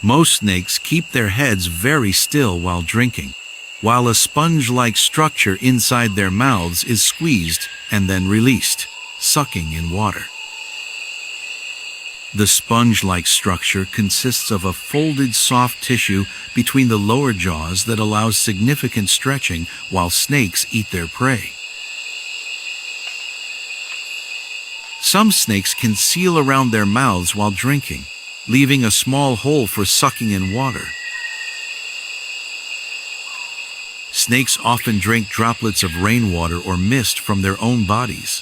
Most snakes keep their heads very still while drinking, while a sponge-like structure inside their mouths is squeezed and then released, sucking in water. The sponge-like structure consists of a folded soft tissue between the lower jaws that allows significant stretching while snakes eat their prey. Some snakes can seal around their mouths while drinking, leaving a small hole for sucking in water. Snakes often drink droplets of rainwater or mist from their own bodies.